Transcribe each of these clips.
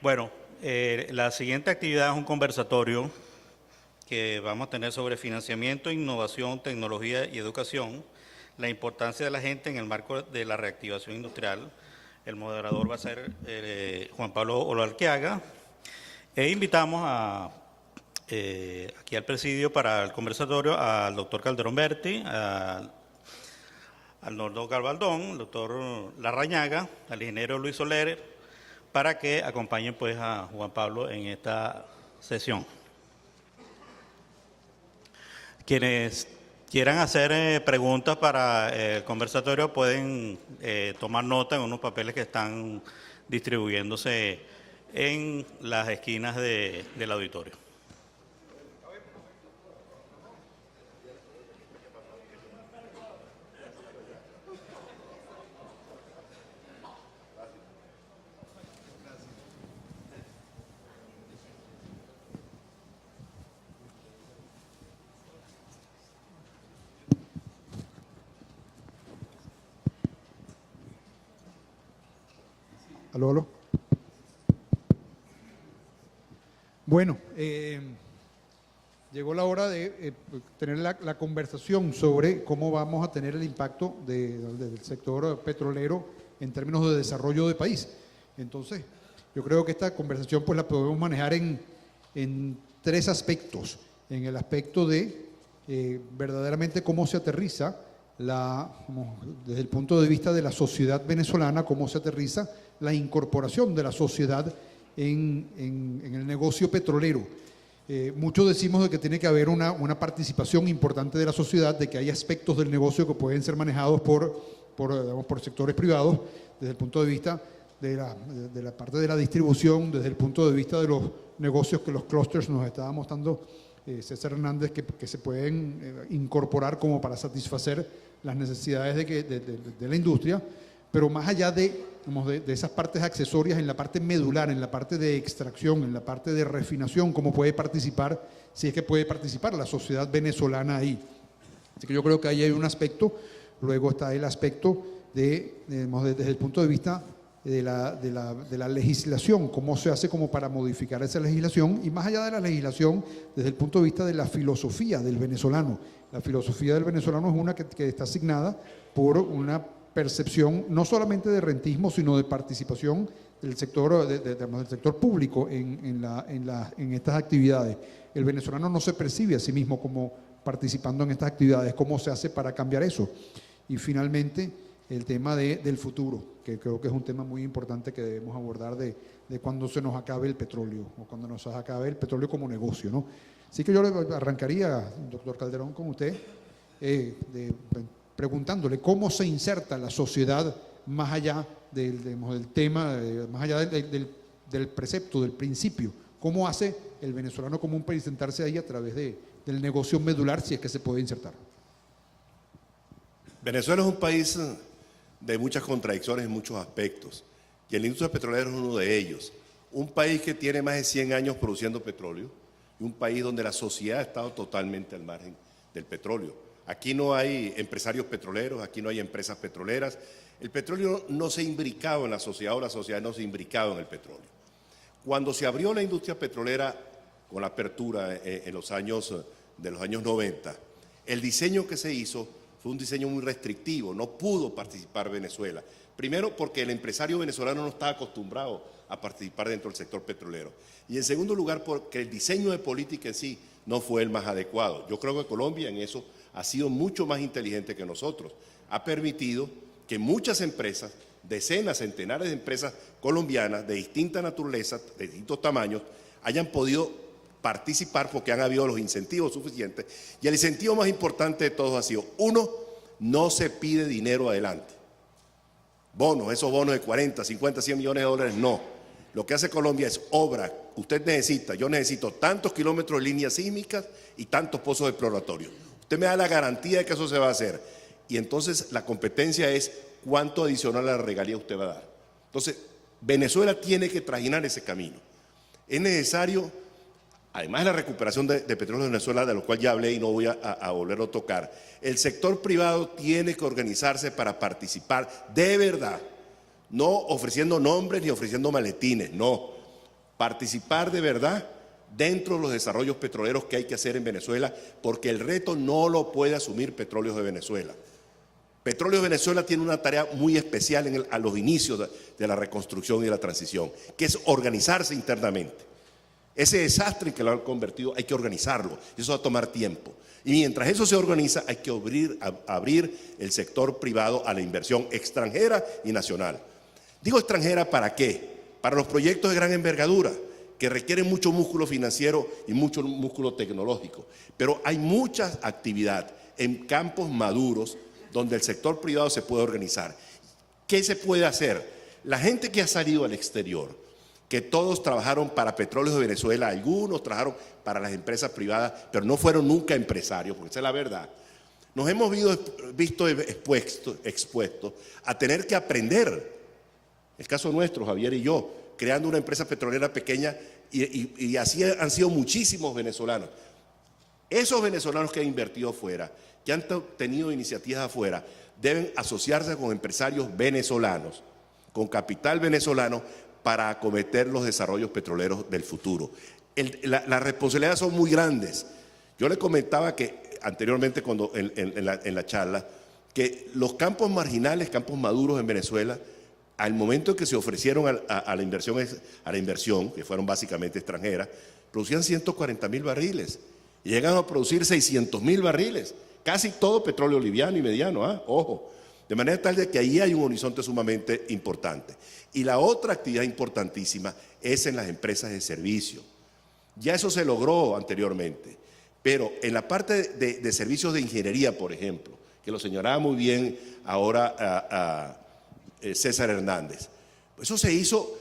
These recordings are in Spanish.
Bueno, la siguiente actividad es un conversatorio que vamos a tener sobre financiamiento, innovación, tecnología y educación, la importancia de la gente en el marco de la reactivación industrial. El moderador va a ser Juan Pablo Olarqueaga. E invitamos aquí al presidio para el conversatorio al doctor Calderón Berti, al Arnoldo Garbaldón, al doctor Larrañaga, al ingeniero Luis Soler, para que acompañen pues a Juan Pablo en esta sesión. Quienes quieran hacer preguntas para el conversatorio pueden tomar nota en unos papeles que están distribuyéndose en las esquinas del auditorio. Aló, aló. Bueno, llegó la hora de tener la conversación sobre cómo vamos a tener el impacto del sector petrolero en términos de desarrollo de país. Entonces, yo creo que esta conversación pues la podemos manejar en tres aspectos. En el aspecto de verdaderamente cómo se aterriza desde el punto de vista de la sociedad venezolana, cómo se aterriza la incorporación de la sociedad en el negocio petrolero. Muchos decimos de que tiene que haber una participación importante de la sociedad, de que hay aspectos del negocio que pueden ser manejados por sectores privados, desde el punto de vista de la parte de la distribución, desde el punto de vista de los negocios que los clusters nos estaba mostrando César Hernández, que se pueden incorporar como para satisfacer las necesidades de la industria, pero más allá de esas partes accesorias, en la parte medular, en la parte de extracción, en la parte de refinación, cómo puede participar, si es que puede participar la sociedad venezolana ahí. Así que yo creo que ahí hay un aspecto. Luego está el aspecto desde el punto de vista de la legislación, cómo se hace como para modificar esa legislación, y más allá de la legislación, desde el punto de vista de la filosofía del venezolano. La filosofía del venezolano es una que está asignada por una percepción no solamente de rentismo, sino de participación del sector, del sector público en estas actividades. El venezolano no se percibe a sí mismo como participando en estas actividades. ¿Cómo se hace para cambiar eso? Y finalmente, el tema del futuro, que creo que es un tema muy importante que debemos abordar de cuando se nos acabe el petróleo, o cuando nos acabe el petróleo como negocio, ¿no? Así que yo le arrancaría, doctor Calderón, con usted, preguntándole cómo se inserta la sociedad más allá del tema, más allá del precepto, del principio. ¿Cómo hace el venezolano común para insertarse ahí a través del negocio medular, si es que se puede insertar? Venezuela es un país de muchas contradicciones en muchos aspectos, y la industria petrolera es uno de ellos. Un país que tiene más de 100 años produciendo petróleo, y un país donde la sociedad ha estado totalmente al margen del petróleo. Aquí no hay empresarios petroleros, aquí no hay empresas petroleras. El petróleo no se ha imbricado en la sociedad, o la sociedad no se ha imbricado en el petróleo. Cuando se abrió la industria petrolera con la apertura de los años 90, el diseño que se hizo fue un diseño muy restrictivo, no pudo participar Venezuela. Primero, porque el empresario venezolano no estaba acostumbrado a participar dentro del sector petrolero. Y en segundo lugar, porque el diseño de política en sí no fue el más adecuado. Yo creo que Colombia en eso ha sido mucho más inteligente que nosotros. Ha permitido que muchas empresas, decenas, centenares de empresas colombianas de distinta naturaleza, de distintos tamaños, hayan podido participar porque han habido los incentivos suficientes. Y el incentivo más importante de todos ha sido, uno, no se pide dinero adelante. Bonos, esos bonos de 40, 50, 100 millones de dólares, no. Lo que hace Colombia es obra. Usted necesita, yo necesito tantos kilómetros de líneas sísmicas y tantos pozos exploratorios. Usted me da la garantía de que eso se va a hacer. Y entonces la competencia es cuánto adicional a la regalía usted va a dar. Entonces, Venezuela tiene que trajinar ese camino. Es necesario, además de la recuperación de petróleo de Venezuela, de lo cual ya hablé y no voy a volverlo a tocar, el sector privado tiene que organizarse para participar de verdad, no ofreciendo nombres ni ofreciendo maletines, no, participar de verdad dentro de los desarrollos petroleros que hay que hacer en Venezuela, porque el reto no lo puede asumir Petróleos de Venezuela. Petróleos de Venezuela tiene una tarea muy especial a los inicios de la reconstrucción y de la transición, que es organizarse internamente. Ese desastre en que lo han convertido hay que organizarlo, eso va a tomar tiempo. Y mientras eso se organiza hay que abrir el sector privado a la inversión extranjera y nacional. Digo extranjera, ¿para qué? Para los proyectos de gran envergadura, que requieren mucho músculo financiero y mucho músculo tecnológico. Pero hay mucha actividad en campos maduros donde el sector privado se puede organizar. ¿Qué se puede hacer? La gente que ha salido al exterior, que todos trabajaron para Petróleos de Venezuela, algunos trabajaron para las empresas privadas, pero no fueron nunca empresarios, porque esa es la verdad. Nos hemos visto expuestos a tener que aprender. El caso nuestro, Javier y yo, creando una empresa petrolera pequeña, y así han sido muchísimos venezolanos. Esos venezolanos que han invertido afuera, que han tenido iniciativas afuera, deben asociarse con empresarios venezolanos, con capital venezolano, para acometer los desarrollos petroleros del futuro. Las responsabilidades son muy grandes. Yo le comentaba que anteriormente en la charla, que los campos marginales, campos maduros en Venezuela, al momento en que se ofrecieron a la inversión, que fueron básicamente extranjeras, producían 140.000 barriles. Y llegan a producir 600.000 barriles. Casi todo petróleo liviano y mediano, ojo. De manera tal de que ahí hay un horizonte sumamente importante. Y la otra actividad importantísima es en las empresas de servicio. Ya eso se logró anteriormente, pero en la parte de servicios de ingeniería, por ejemplo, que lo señalaba muy bien ahora César Hernández, eso se hizo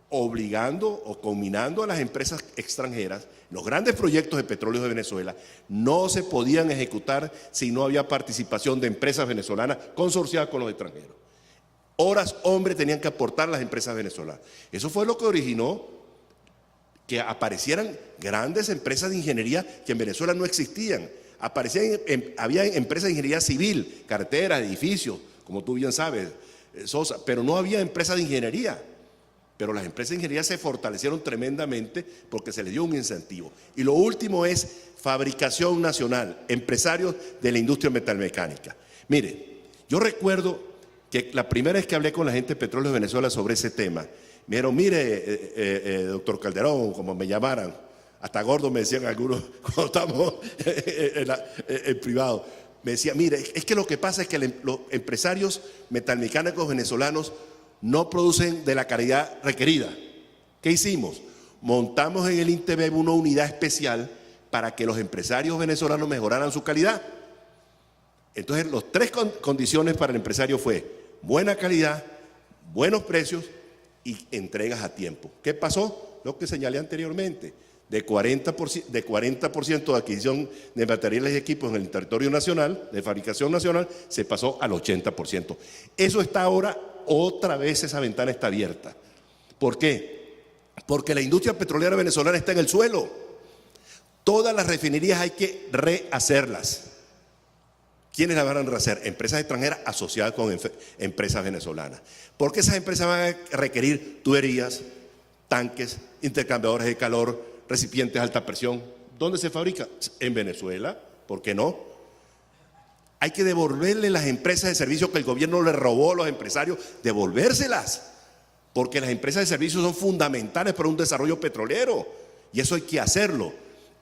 obligando o combinando a las empresas extranjeras. Los grandes proyectos de Petróleos de Venezuela no se podían ejecutar si no había participación de empresas venezolanas consorciadas con los extranjeros. Horas hombre tenían que aportar las empresas venezolanas. Eso fue lo que originó que aparecieran grandes empresas de ingeniería que en Venezuela no existían. Había empresas de ingeniería civil, carreteras, edificios, como tú bien sabes, Sosa, pero no había empresas de ingeniería. Pero las empresas de ingeniería se fortalecieron tremendamente porque se les dio un incentivo. Y lo último es fabricación nacional, empresarios de la industria metalmecánica. Mire, yo recuerdo que la primera vez que hablé con la gente de Petróleos de Venezuela sobre ese tema, me dijeron, mire, doctor Calderón, como me llamaran, hasta gordo me decían algunos cuando estábamos en privado, me decían, mire, es que lo que pasa es que los empresarios metalmecánicos venezolanos no producen de la calidad requerida. ¿Qué hicimos? Montamos en el INTEBEB una unidad especial para que los empresarios venezolanos mejoraran su calidad. Entonces, las tres condiciones para el empresario fue buena calidad, buenos precios y entregas a tiempo. ¿Qué pasó? Lo que señalé anteriormente. De 40% de adquisición de materiales y equipos en el territorio nacional, de fabricación nacional, se pasó al 80%. Eso está ahora, otra vez esa ventana está abierta. ¿Por qué? Porque la industria petrolera venezolana está en el suelo. Todas las refinerías hay que rehacerlas. ¿Quiénes la van a rehacer? Empresas extranjeras asociadas con empresas venezolanas. Porque esas empresas van a requerir tuberías, tanques, intercambiadores de calor, recipientes de alta presión. ¿Dónde se fabrica? En Venezuela. ¿Por qué no? Hay que devolverle las empresas de servicio que el gobierno le robó a los empresarios, devolvérselas. Porque las empresas de servicio son fundamentales para un desarrollo petrolero. Y eso hay que hacerlo.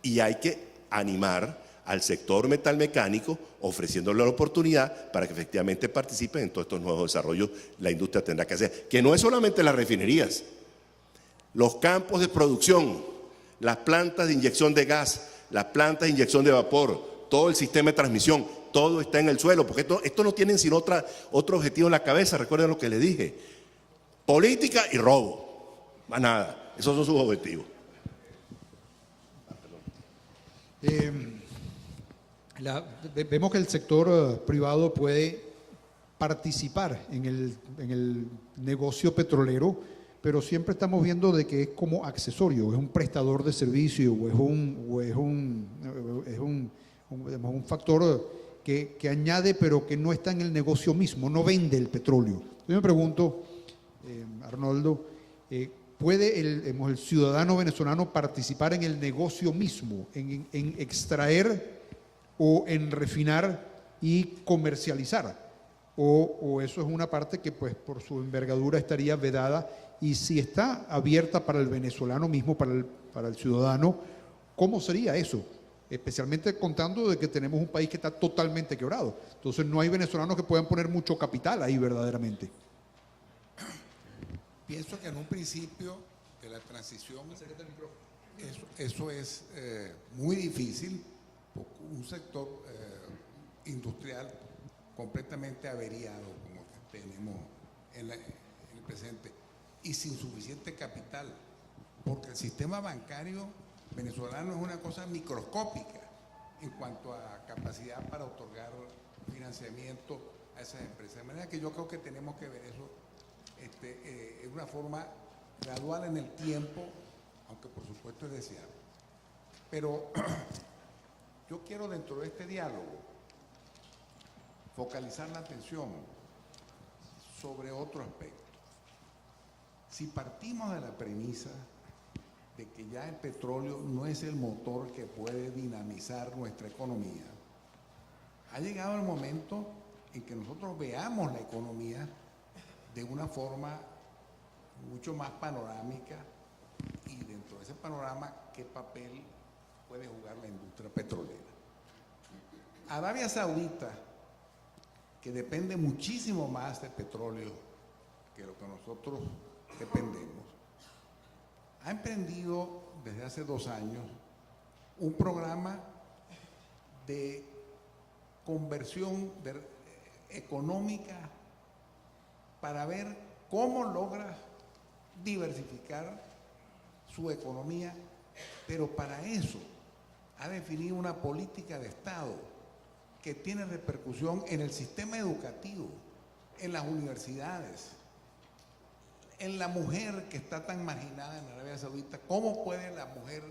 Y hay que animar al sector metalmecánico ofreciéndole la oportunidad para que efectivamente participen en todos estos nuevos desarrollos. La industria tendrá que hacer, que no es solamente las refinerías, los campos de producción, las plantas de inyección de gas, las plantas de inyección de vapor, todo el sistema de transmisión, todo está en el suelo, porque esto no tienen sino otro objetivo en la cabeza. Recuerden lo que les dije: política y robo, más nada. Esos son sus objetivos. Vemos que el sector privado puede participar en el negocio petrolero, pero siempre estamos viendo de que es como accesorio, es un prestador de servicio o es un factor que añade, pero que no está en el negocio mismo, no vende el petróleo. Yo me pregunto, Arnoldo, ¿puede el ciudadano venezolano participar en el negocio mismo, en extraer o en refinar y comercializar? O eso es una parte que pues por su envergadura estaría vedada, y si está abierta para el venezolano mismo, para el ciudadano, ¿cómo sería eso? Especialmente contando de que tenemos un país que está totalmente quebrado. Entonces no hay venezolanos que puedan poner mucho capital ahí verdaderamente. Pienso que en un principio de la transición eso es muy difícil, porque un sector industrial completamente averiado como que tenemos en el presente y sin suficiente capital, porque el sistema bancario venezolano es una cosa microscópica en cuanto a capacidad para otorgar financiamiento a esas empresas. De manera que yo creo que tenemos que ver eso en una forma gradual en el tiempo, aunque por supuesto es deseable. Pero yo quiero dentro de este diálogo focalizar la atención sobre otro aspecto. Si partimos de la premisa de que ya el petróleo no es el motor que puede dinamizar nuestra economía, ha llegado el momento en que nosotros veamos la economía de una forma mucho más panorámica, y dentro de ese panorama, ¿qué papel puede jugar la industria petrolera? Arabia Saudita, que depende muchísimo más de petróleo que lo que nosotros dependemos, ha emprendido desde hace 2 años un programa de conversión económica para ver cómo logra diversificar su economía, pero para eso ha definido una política de Estado que tiene repercusión en el sistema educativo, en las universidades, en la mujer que está tan marginada en Arabia Saudita. ¿Cómo puede la mujer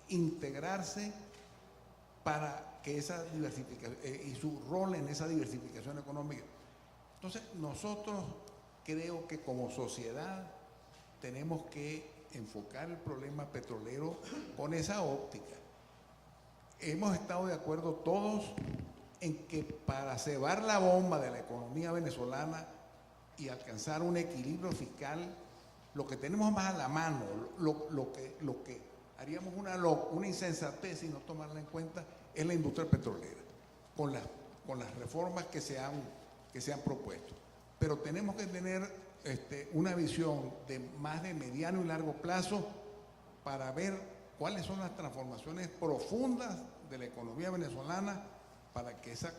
integrarse para que esa diversificación y su rol en esa diversificación económica? Entonces, nosotros creo que como sociedad tenemos que enfocar el problema petrolero con esa óptica. Hemos estado de acuerdo todos en que para cebar la bomba de la economía venezolana y alcanzar un equilibrio fiscal, lo que tenemos más a la mano, lo que haríamos una insensatez si no tomarla en cuenta, es la industria petrolera, con las reformas que se han propuesto. Pero tenemos que tener una visión de más de mediano y largo plazo para ver cuáles son las transformaciones profundas de la economía venezolana para que esa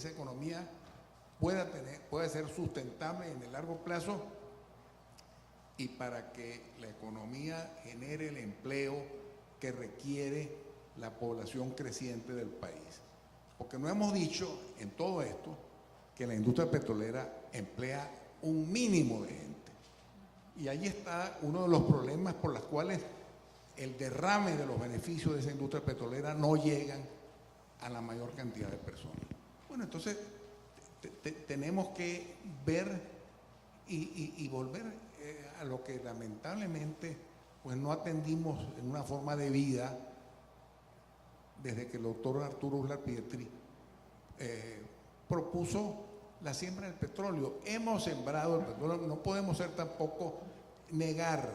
economía pueda ser sustentable en el largo plazo, y para que la economía genere el empleo que requiere la población creciente del país. Porque no hemos dicho en todo esto que la industria petrolera emplea un mínimo de gente. Y ahí está uno de los problemas por los cuales el derrame de los beneficios de esa industria petrolera no llegan a la mayor cantidad de personas. Bueno, entonces tenemos que ver y volver a lo que lamentablemente pues no atendimos en una forma de vida desde que el doctor Arturo Uslar Pietri propuso la siembra del petróleo. Hemos sembrado el petróleo, no podemos tampoco negar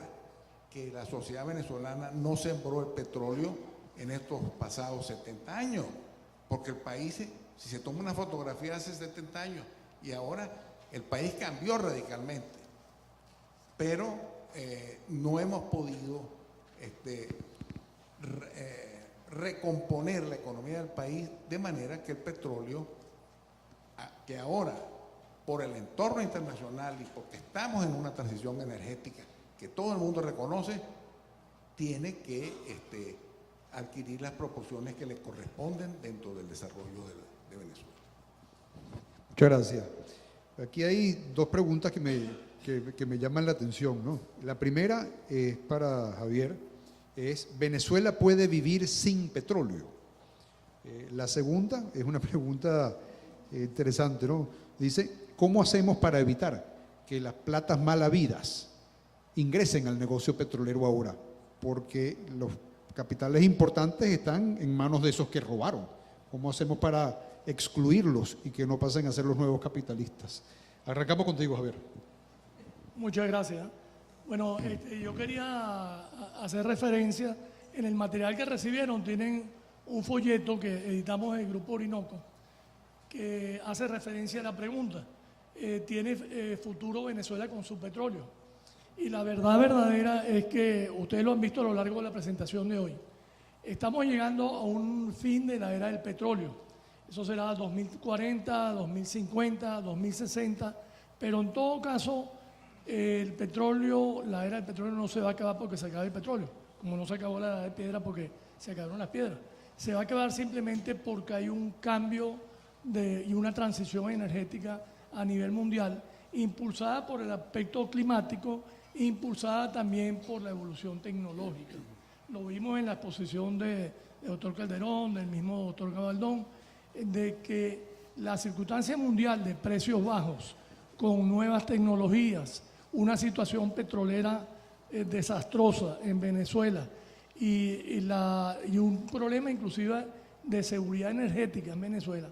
que la sociedad venezolana no sembró el petróleo en estos pasados 70 años, porque el país, si se toma una fotografía hace 70 años y ahora, el país cambió radicalmente, pero no hemos podido recomponer la economía del país de manera que el petróleo, que ahora por el entorno internacional y porque estamos en una transición energética que todo el mundo reconoce, tiene que adquirir las proporciones que le corresponden dentro del desarrollo de Venezuela. Muchas gracias. Aquí hay 2 preguntas que me llaman la atención, ¿no? La primera es para Javier, es: ¿Venezuela puede vivir sin petróleo? La segunda es una pregunta interesante, ¿no? Dice: ¿cómo hacemos para evitar que las platas mal habidas ingresen al negocio petrolero ahora, porque los capitales importantes están en manos de esos que robaron. ¿Cómo hacemos para excluirlos y que no pasen a ser los nuevos capitalistas? Arrancamos contigo, Javier. Muchas gracias. Bueno, yo quería hacer referencia, en el material que recibieron tienen un folleto que editamos en el Grupo Orinoco, que hace referencia a la pregunta, ¿tiene futuro Venezuela con su petróleo? Y la verdad verdadera es que ustedes lo han visto a lo largo de la presentación de hoy. Estamos llegando a un fin de la era del petróleo. Eso será 2040, 2050, 2060, pero en todo caso el petróleo, la era del petróleo no se va a acabar porque se acabe el petróleo, como no se acabó la edad de piedra porque se acabaron las piedras. Se va a acabar simplemente porque hay un cambio y una transición energética a nivel mundial, impulsada por el aspecto climático, impulsada también por la evolución tecnológica. Lo vimos en la exposición del doctor Calderón, del mismo doctor Gabaldón, de que la circunstancia mundial de precios bajos, con nuevas tecnologías, una situación petrolera desastrosa en Venezuela y un problema inclusive de seguridad energética en Venezuela,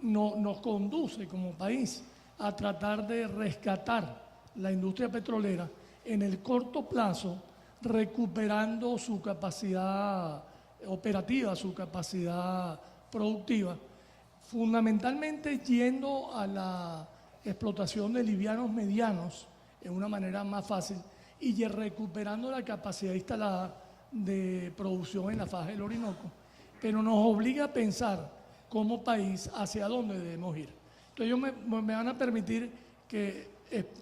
nos conduce como país a tratar de rescatar la industria petrolera en el corto plazo, recuperando su capacidad operativa, su capacidad productiva, fundamentalmente yendo a la explotación de livianos medianos en una manera más fácil y recuperando la capacidad instalada de producción en la faja del Orinoco, pero nos obliga a pensar como país hacia dónde debemos ir. Entonces me van a permitir que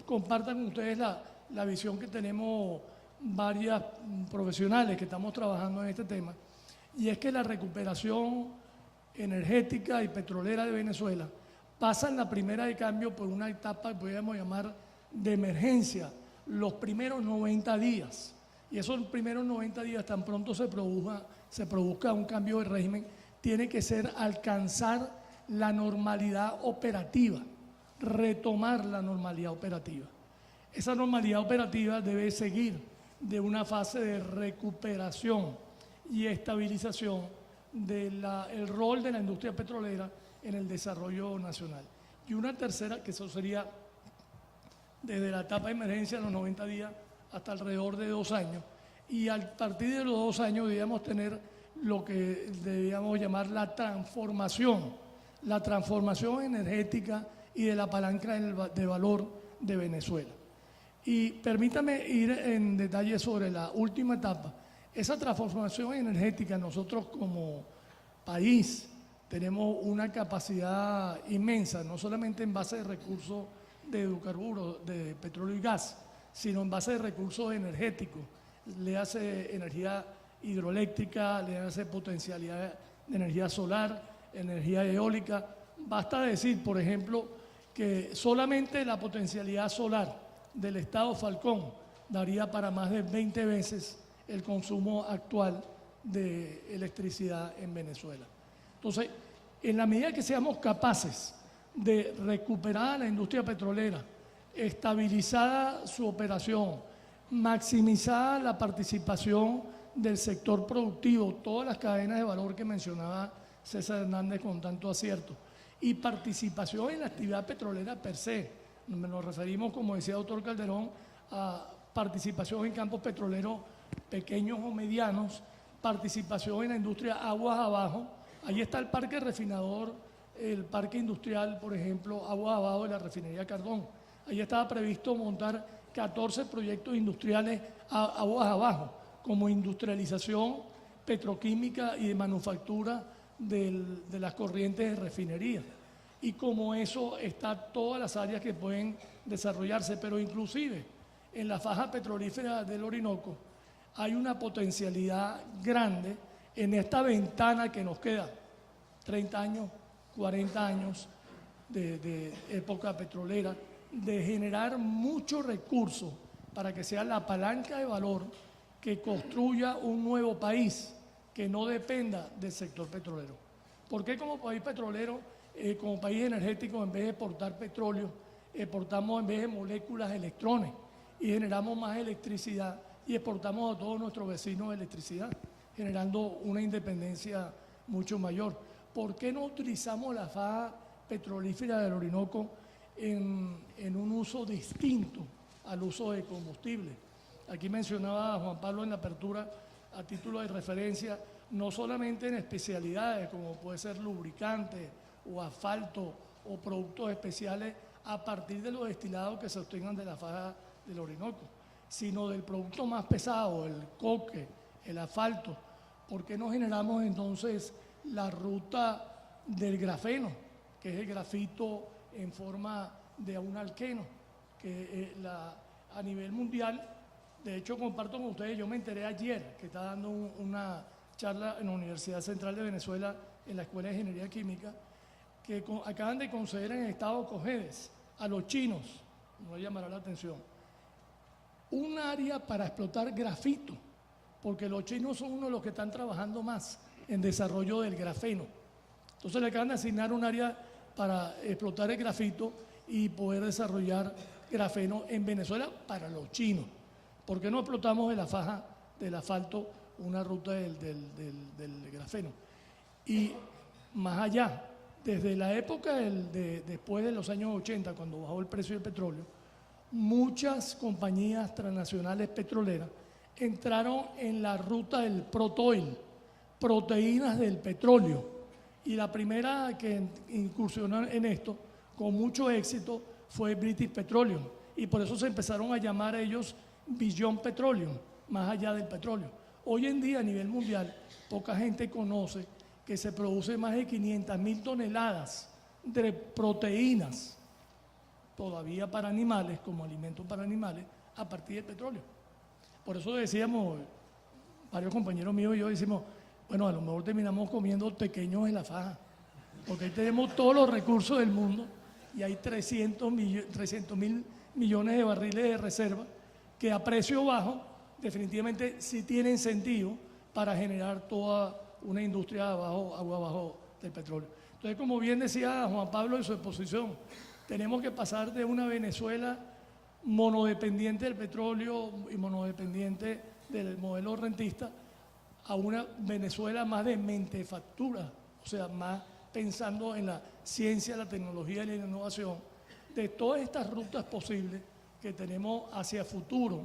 compartan con ustedes la visión que tenemos varias profesionales que estamos trabajando en este tema, y es que la recuperación energética y petrolera de Venezuela pasa en la primera de cambio por una etapa que podríamos llamar de emergencia, los primeros 90 días. Y esos primeros 90 días, tan pronto se produzca un cambio de régimen, tiene que ser alcanzar la normalidad operativa, retomar la normalidad operativa. Esa normalidad operativa debe seguir de una fase de recuperación y estabilización del rol de la industria petrolera en el desarrollo nacional. Y una tercera, que eso sería desde la etapa de emergencia, los 90 días, hasta alrededor de 2 años. Y a partir de los 2 años debíamos tener lo que debíamos llamar la transformación energética y de la palanca de valor de Venezuela. Y permítame ir en detalle sobre la última etapa. Esa transformación energética, nosotros como país tenemos una capacidad inmensa, no solamente en base de recursos de hidrocarburos, de petróleo y gas, sino en base de recursos energéticos. Le hace energía hidroeléctrica, le hace potencialidad de energía solar, energía eólica. Basta decir, por ejemplo, que solamente la potencialidad solar del estado Falcón daría para más de 20 veces el consumo actual de electricidad en Venezuela. Entonces, en la medida que seamos capaces de recuperar la industria petrolera, estabilizada su operación, maximizada la participación del sector productivo, todas las cadenas de valor que mencionaba César Hernández con tanto acierto, y participación en la actividad petrolera per se. Nos referimos, como decía el doctor Calderón, a participación en campos petroleros pequeños o medianos, participación en la industria aguas abajo. Ahí está el parque refinador, el parque industrial, por ejemplo, aguas abajo de la refinería Cardón. Ahí estaba previsto montar 14 proyectos industriales aguas abajo, como industrialización petroquímica y de manufactura de las corrientes de refinería. Y como eso está todas las áreas que pueden desarrollarse, pero inclusive en la faja petrolífera del Orinoco hay una potencialidad grande en esta ventana que nos queda, 30 años, 40 años de época petrolera, de generar muchos recursos para que sea la palanca de valor que construya un nuevo país que no dependa del sector petrolero. ¿Por qué como país petrolero, como país energético, en vez de exportar petróleo, exportamos en vez de moléculas electrones? y generamos más electricidad y exportamos a todos nuestros vecinos electricidad, generando una independencia mucho mayor. ¿Por qué no utilizamos la faja petrolífera del Orinoco en un uso distinto al uso de combustible? Aquí mencionaba Juan Pablo en la apertura, a título de referencia, no solamente en especialidades como puede ser lubricante o asfalto o productos especiales a partir de los destilados que se obtengan de la faja del Orinoco, sino del producto más pesado, el coque, el asfalto. ¿Por qué no generamos entonces la ruta del grafeno, que es el grafito en forma de un alqueno, que a nivel mundial, de hecho comparto con ustedes, yo me enteré ayer que está dando una charla en la Universidad Central de Venezuela, en la Escuela de Ingeniería Química, que acaban de conceder en el estado Cojedes a los chinos, no llamará la atención, un área para explotar grafito, porque los chinos son uno de los que están trabajando más en desarrollo del grafeno. Entonces le acaban de asignar un área para explotar el grafito y poder desarrollar grafeno en Venezuela para los chinos. ¿Por qué no explotamos de la faja del asfalto una ruta del grafeno? Y más allá, desde la época después de los años 80, cuando bajó el precio del petróleo, muchas compañías transnacionales petroleras entraron en la ruta del protoil, proteínas del petróleo. Y la primera que incursionó en esto, con mucho éxito, fue British Petroleum. Y por eso se empezaron a llamar ellos Beyond Petroleum, más allá del petróleo. Hoy en día, a nivel mundial, poca gente conoce que se produce más de 500.000 toneladas de proteínas, todavía para animales, como alimento para animales, a partir del petróleo. Por eso decíamos, varios compañeros míos y yo decimos, bueno, a lo mejor terminamos comiendo pequeños en la faja, porque ahí tenemos todos los recursos del mundo y hay 300.000 millones de barriles de reserva que a precio bajo definitivamente sí tienen sentido para generar toda una industria agua abajo del petróleo. Entonces, como bien decía Juan Pablo en su exposición, tenemos que pasar de una Venezuela monodependiente del petróleo y monodependiente del modelo rentista a una Venezuela más de mentefactura, o sea, más pensando en la ciencia, la tecnología y la innovación, de todas estas rutas posibles que tenemos hacia futuro,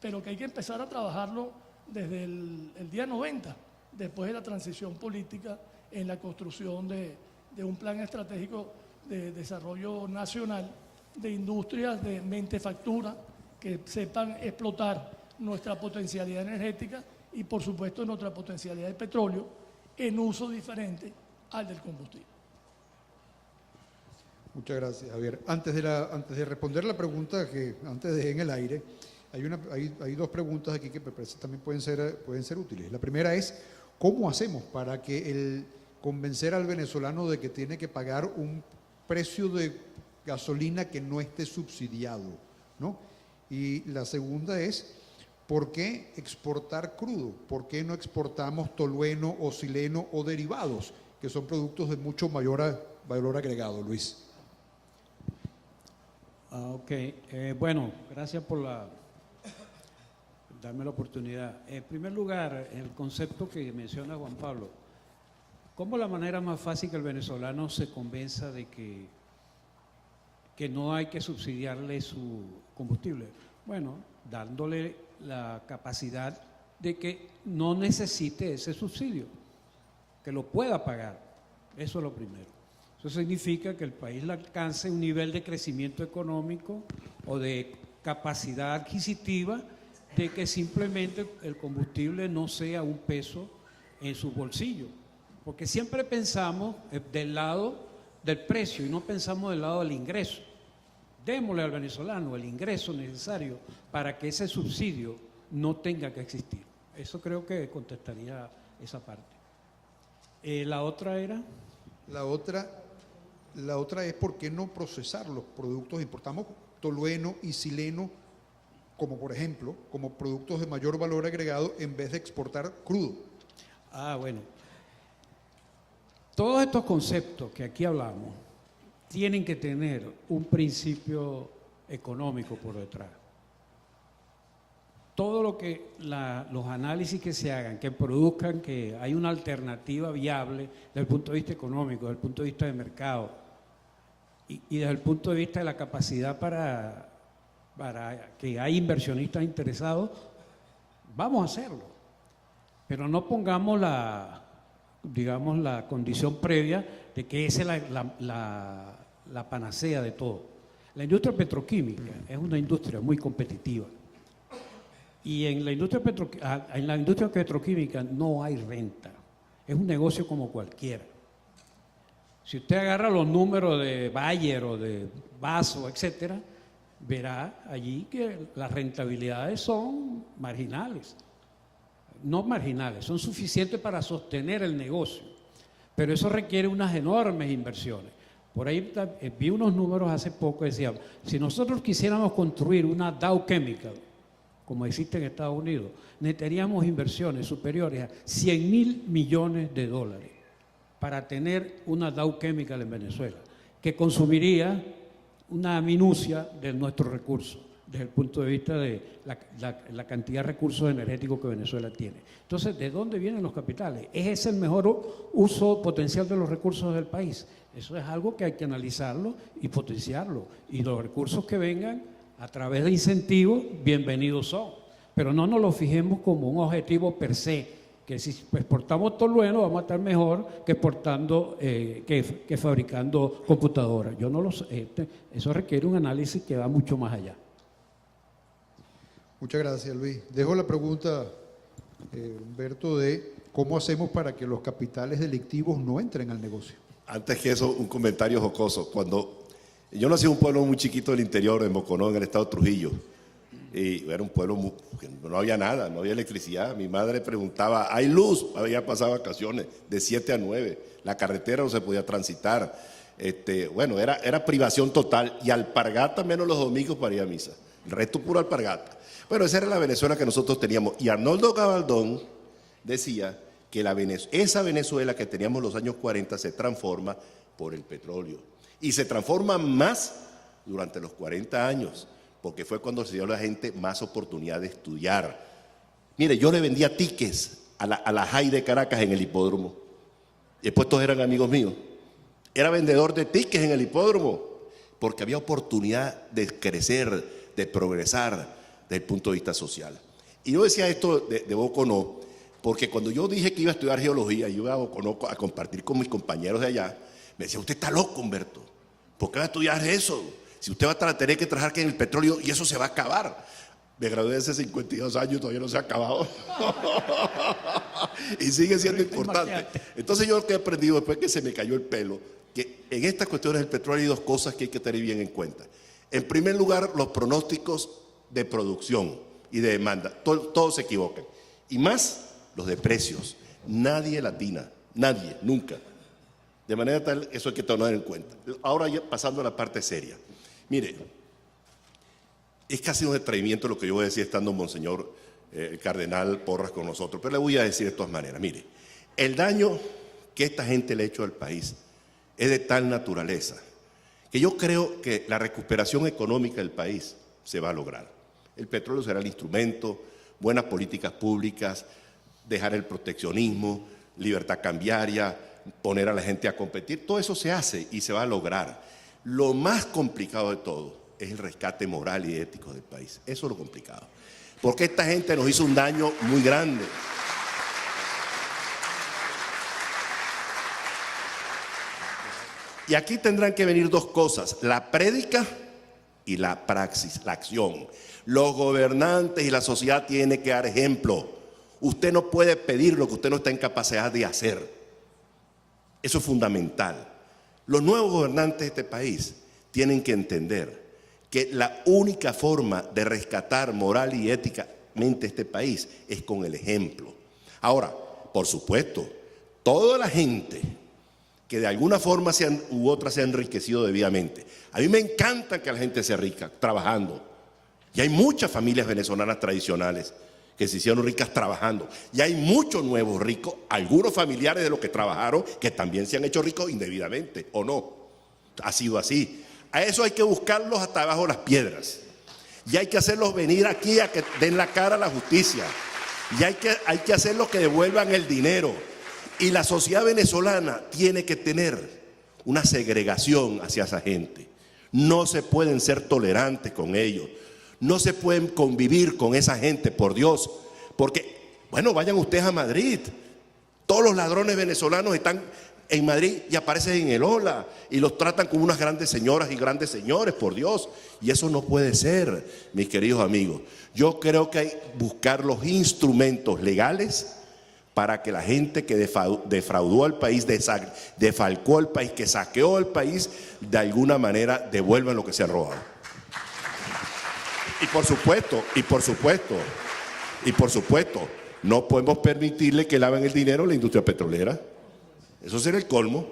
pero que hay que empezar a trabajarlo desde el día 90, después de la transición política, en la construcción de un plan estratégico de desarrollo nacional, de industrias de mentefactura que sepan explotar nuestra potencialidad energética y, por supuesto, nuestra potencialidad de petróleo en uso diferente al del combustible. Muchas gracias, Javier. Antes de responder la pregunta que antes dejé en el aire, hay dos preguntas aquí que me parece también pueden ser útiles. La primera es, ¿cómo hacemos para que convencer al venezolano de que tiene que pagar un precio de gasolina que no esté subsidiado, ¿no? Y la segunda es, ¿por qué exportar crudo? ¿Por qué no exportamos tolueno o sileno o derivados, que son productos de mucho mayor valor agregado, Luis? Ok, bueno, gracias por darme la oportunidad. En primer lugar, el concepto que menciona Juan Pablo, ¿cómo la manera más fácil que el venezolano se convenza de que no hay que subsidiarle su combustible? Bueno, dándole la capacidad de que no necesite ese subsidio, que lo pueda pagar. Eso es lo primero. Eso significa que el país alcance un nivel de crecimiento económico o de capacidad adquisitiva de que simplemente el combustible no sea un peso en su bolsillo. Porque siempre pensamos del lado del precio y no pensamos del lado del ingreso. Démosle al venezolano el ingreso necesario para que ese subsidio no tenga que existir. Eso creo que contestaría esa parte. La otra era... La otra es por qué no procesar los productos. Importamos tolueno y sileno como, por ejemplo, como productos de mayor valor agregado en vez de exportar crudo. Ah, bueno. Todos estos conceptos que aquí hablamos tienen que tener un principio económico por detrás. todo lo que los análisis que se hagan, que produzcan que hay una alternativa viable desde el punto de vista económico, desde el punto de vista de mercado y desde el punto de vista de la capacidad para que hay inversionistas interesados, vamos a hacerlo. Pero no pongamos digamos, la condición previa de que esa es la panacea de todo. La industria petroquímica es una industria muy competitiva. Y en la industria petroquímica no hay renta. Es un negocio como cualquiera. Si usted agarra los números de Bayer o de Vaso, etcétera, verá allí que las rentabilidades son marginales. No marginales, son suficientes para sostener el negocio. Pero eso requiere unas enormes inversiones. Por ahí vi unos números hace poco, decían, si nosotros quisiéramos construir una Dow Chemical, como existe en Estados Unidos, necesitaríamos inversiones superiores a 100.000 millones de dólares para tener una Dow Chemical en Venezuela, que consumiría una minucia de nuestros recursos, desde el punto de vista de la cantidad de recursos energéticos que Venezuela tiene. Entonces, ¿de dónde vienen los capitales? ¿Es ese el mejor uso potencial de los recursos del país? Eso es algo que hay que analizarlo y potenciarlo. Y los recursos que vengan a través de incentivos, bienvenidos son. Pero no nos lo fijemos como un objetivo per se, que si exportamos tolueno vamos a estar mejor que exportando, que fabricando computadoras. Yo no lo sé. Eso requiere un análisis que va mucho más allá. Muchas gracias, Luis. Dejo la pregunta, Humberto, de cómo hacemos para que los capitales delictivos no entren al negocio. Antes que eso, un comentario jocoso. Cuando yo nací en un pueblo muy chiquito del interior, en Boconó, en el estado de Trujillo, y era un pueblo que no había nada, no había electricidad. Mi madre preguntaba, ¿hay luz? Había pasado vacaciones de 7 a 9. La carretera no se podía transitar. Bueno, era privación total, y alpargata menos los domingos para ir a misa. El resto pura alpargata. Bueno, esa era la Venezuela que nosotros teníamos. Y Arnoldo Gabaldón decía que esa Venezuela que teníamos en los años 40 se transforma por el petróleo. Y se transforma más durante los 40 años, porque fue cuando se dio a la gente más oportunidad de estudiar. Mire, yo le vendía tickets a la JAI de Caracas en el hipódromo. Y después todos eran amigos míos. Era vendedor de tickets en el hipódromo, porque había oportunidad de crecer, de progresar desde el punto de vista social. Y yo decía esto de Boconó, porque cuando yo dije que iba a estudiar geología, yo iba a Boconó a compartir con mis compañeros de allá, me decía, usted está loco, Humberto, ¿por qué va a estudiar eso? Si usted va a tener que trabajar en el petróleo y eso se va a acabar. Me gradué hace 52 años, todavía no se ha acabado. Y sigue siendo importante. Entonces yo lo que he aprendido después que se me cayó el pelo, que en estas cuestiones del petróleo hay dos cosas que hay que tener bien en cuenta. En primer lugar, los pronósticos de producción y de demanda, todos se equivocan. Y más los de precios. Nadie latina, nadie, nunca. De manera tal, eso hay que tener en cuenta. Ahora ya pasando a la parte seria. Mire, es casi un atrevimiento lo que yo voy a decir estando Monseñor el Cardenal Porras con nosotros, pero le voy a decir de todas maneras. Mire, el daño que esta gente le ha hecho al país es de tal naturaleza que yo creo que la recuperación económica del país se va a lograr. El petróleo será el instrumento, buenas políticas públicas, dejar el proteccionismo, libertad cambiaria, poner a la gente a competir, todo eso se hace y se va a lograr. Lo más complicado de todo es el rescate moral y ético del país. Eso es lo complicado. Porque esta gente nos hizo un daño muy grande. Y aquí tendrán que venir dos cosas, la prédica y la praxis, la acción. Los gobernantes y la sociedad tienen que dar ejemplo. Usted no puede pedir lo que usted no está en capacidad de hacer. Eso es fundamental. Los nuevos gobernantes de este país tienen que entender que la única forma de rescatar moral y éticamente este país es con el ejemplo. Ahora, por supuesto, toda la gente que de alguna forma u otra se ha enriquecido debidamente. A mí me encanta que la gente sea rica trabajando. Y hay muchas familias venezolanas tradicionales que se hicieron ricas trabajando. Y hay muchos nuevos ricos, algunos familiares de los que trabajaron, que también se han hecho ricos indebidamente, ¿o no? Ha sido así. A eso hay que buscarlos hasta abajo de las piedras. Y hay que hacerlos venir aquí a que den la cara a la justicia. Y hay que hacerlos que devuelvan el dinero. Y la sociedad venezolana tiene que tener una segregación hacia esa gente. No se pueden ser tolerantes con ellos. No se pueden convivir con esa gente, por Dios. Porque, bueno, vayan ustedes a Madrid. Todos los ladrones venezolanos están en Madrid y aparecen en el Ola y los tratan como unas grandes señoras y grandes señores, por Dios. Y eso no puede ser, mis queridos amigos. Yo creo que hay que buscar los instrumentos legales para que la gente que defraudó al país, defalcó al país, que saqueó al país, de alguna manera devuelvan lo que se han robado. Y por supuesto, no podemos permitirle que laven el dinero a la industria petrolera. Eso sería el colmo.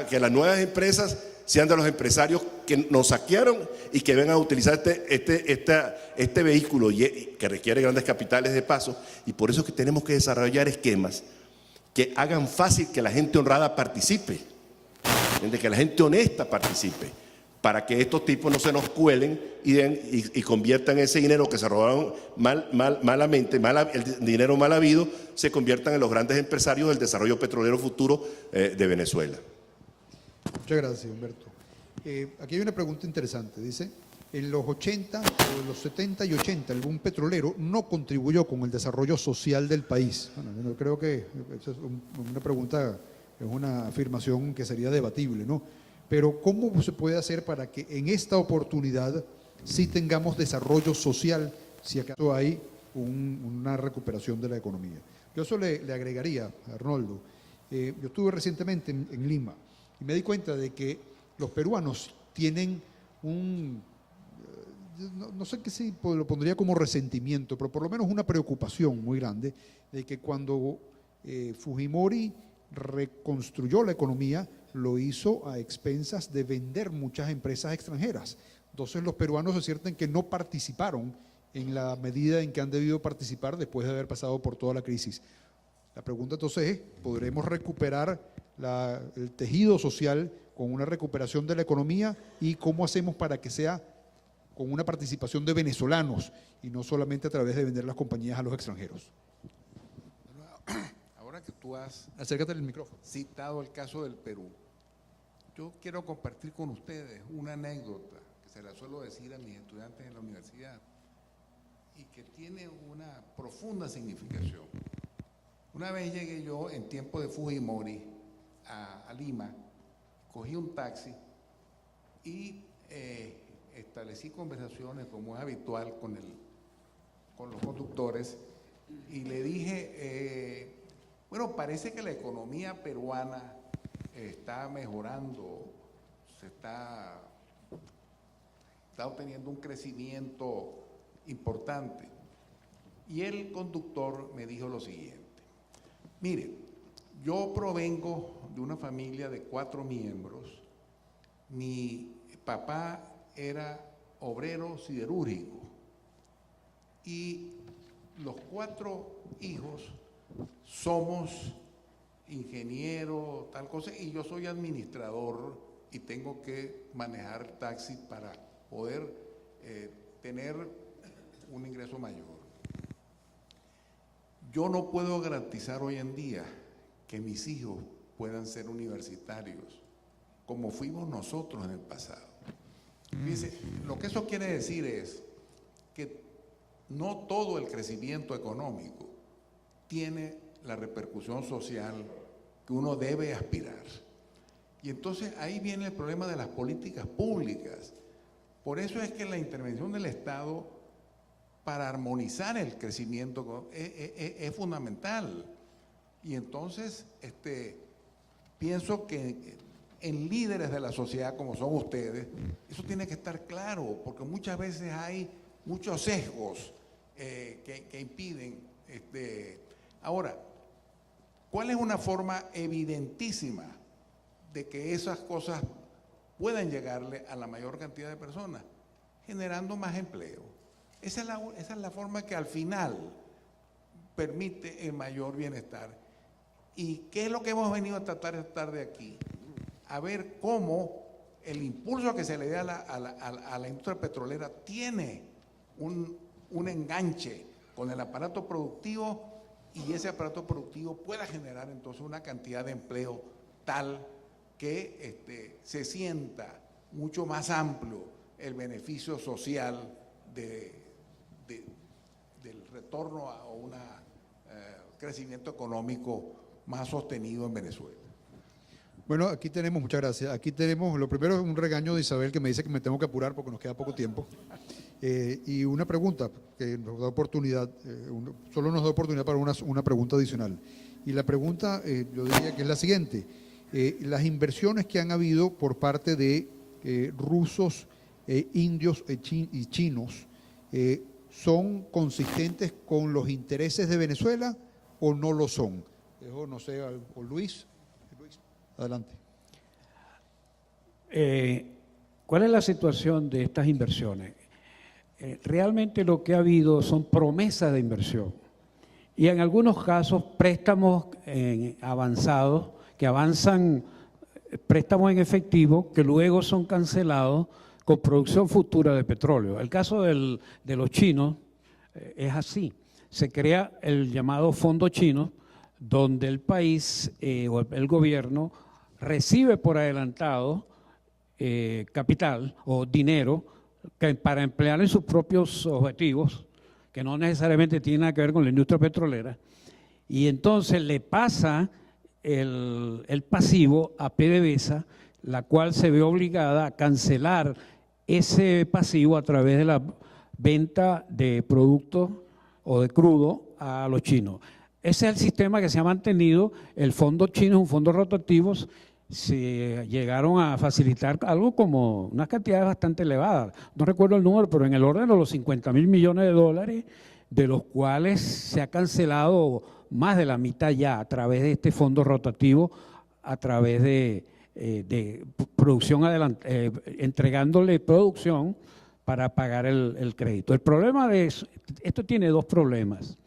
Que las nuevas empresas sean de los empresarios que nos saquearon y que vengan a utilizar este vehículo que requiere grandes capitales de paso. Y por eso es que tenemos que desarrollar esquemas que hagan fácil que la gente honrada participe, que la gente honesta participe, para que estos tipos no se nos cuelen y conviertan ese dinero que se robaron malamente, el dinero mal habido, se conviertan en los grandes empresarios del desarrollo petrolero futuro de Venezuela. Muchas gracias, Humberto. Aquí hay una pregunta interesante. Dice, en los 80, o en los 70 y 80, el boom petrolero no contribuyó con el desarrollo social del país. Bueno, yo creo que esa es una pregunta, es una afirmación que sería debatible, ¿no? Pero ¿cómo se puede hacer para que en esta oportunidad sí tengamos desarrollo social, si acaso hay una recuperación de la economía? Yo eso le agregaría, Arnoldo. Yo estuve recientemente en Lima y me di cuenta de que los peruanos tienen no sé qué si lo pondría como resentimiento, pero por lo menos una preocupación muy grande de que cuando Fujimori reconstruyó la economía, lo hizo a expensas de vender muchas empresas extranjeras. Entonces los peruanos se sienten que no participaron en la medida en que han debido participar después de haber pasado por toda la crisis. La pregunta entonces es, ¿podremos recuperar el tejido social con una recuperación de la economía? ¿Y cómo hacemos para que sea con una participación de venezolanos y no solamente a través de vender las compañías a los extranjeros? Ahora que tú has Acércate al micrófono. citado el caso del Perú, yo quiero compartir con ustedes una anécdota que se la suelo decir a mis estudiantes en la universidad y que tiene una profunda significación. Una vez llegué yo en tiempo de Fujimori a Lima, cogí un taxi y establecí conversaciones como es habitual con los conductores y le dije, bueno, parece que la economía peruana está mejorando, está obteniendo un crecimiento importante. Y el conductor me dijo lo siguiente: mire, yo provengo de una familia de 4 miembros. Mi papá era obrero siderúrgico y los 4 hijos somos ingenieros, tal cosa, y yo soy administrador y tengo que manejar taxi para poder tener un ingreso mayor. Yo no puedo garantizar hoy en día que mis hijos puedan ser universitarios como fuimos nosotros en el pasado. Fíjense, lo que eso quiere decir es que no todo el crecimiento económico tiene la repercusión social que uno debe aspirar. Y entonces ahí viene el problema de las políticas públicas. Por eso es que la intervención del Estado para armonizar el crecimiento es fundamental. Y entonces pienso que en líderes de la sociedad como son ustedes, eso tiene que estar claro, porque muchas veces hay muchos sesgos que impiden. Ahora, ¿cuál es una forma evidentísima de que esas cosas puedan llegarle a la mayor cantidad de personas? Generando más empleo. Esa es la forma que al final permite el mayor bienestar. ¿Y qué es lo que hemos venido a tratar de aquí? A ver cómo el impulso que se le da a la industria petrolera tiene un enganche con el aparato productivo y ese aparato productivo pueda generar entonces una cantidad de empleo tal que se sienta mucho más amplio el beneficio social del retorno a un crecimiento económico más sostenido en Venezuela. Bueno, aquí tenemos, muchas gracias. Aquí tenemos, lo primero es un regaño de Isabel que me dice que me tengo que apurar porque nos queda poco tiempo. Y una pregunta que nos da oportunidad, solo nos da oportunidad para una pregunta adicional. Y la pregunta, yo diría que es la siguiente. Las inversiones que han habido por parte de rusos, indios y chinos, ¿son consistentes con los intereses de Venezuela o no lo son? Dejo, no sé, o Luis, adelante. ¿Cuál es la situación de estas inversiones? Realmente lo que ha habido son promesas de inversión y en algunos casos préstamos avanzados que avanzan, préstamos en efectivo que luego son cancelados con producción futura de petróleo. El caso de los chinos es así. Se crea el llamado Fondo Chino, donde el país o el gobierno recibe por adelantado capital o dinero para emplear en sus propios objetivos, que no necesariamente tienen nada que ver con la industria petrolera, y entonces le pasa el pasivo a PDVSA, la cual se ve obligada a cancelar ese pasivo a través de la venta de productos o de crudo a los chinos. Ese es el sistema que se ha mantenido. El fondo chino es un fondo rotativo. Se llegaron a facilitar algo como unas cantidades bastante elevadas. No recuerdo el número, pero en el orden de los 50.000 millones de dólares, de los cuales se ha cancelado más de la mitad ya a través de este fondo rotativo, a través de producción entregándole producción para pagar el crédito. El problema de eso, esto tiene dos problemas.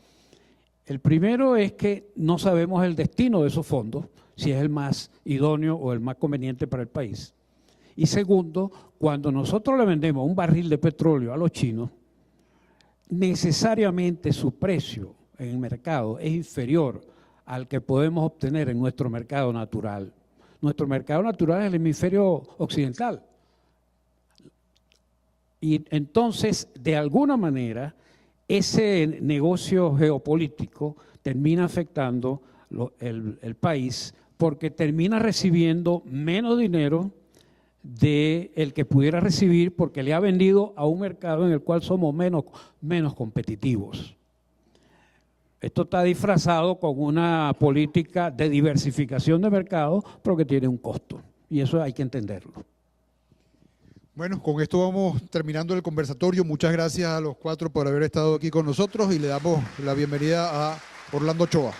El primero es que no sabemos el destino de esos fondos, si es el más idóneo o el más conveniente para el país. Y segundo, cuando nosotros le vendemos un barril de petróleo a los chinos, necesariamente su precio en el mercado es inferior al que podemos obtener en nuestro mercado natural. Nuestro mercado natural es el hemisferio occidental. Y entonces, de alguna manera, ese negocio geopolítico termina afectando el país porque termina recibiendo menos dinero del que pudiera recibir porque le ha vendido a un mercado en el cual somos menos competitivos. Esto está disfrazado con una política de diversificación de mercado, pero que tiene un costo, y eso hay que entenderlo. Bueno, con esto vamos terminando el conversatorio. Muchas gracias a los cuatro por haber estado aquí con nosotros y le damos la bienvenida a Orlando Ochoa.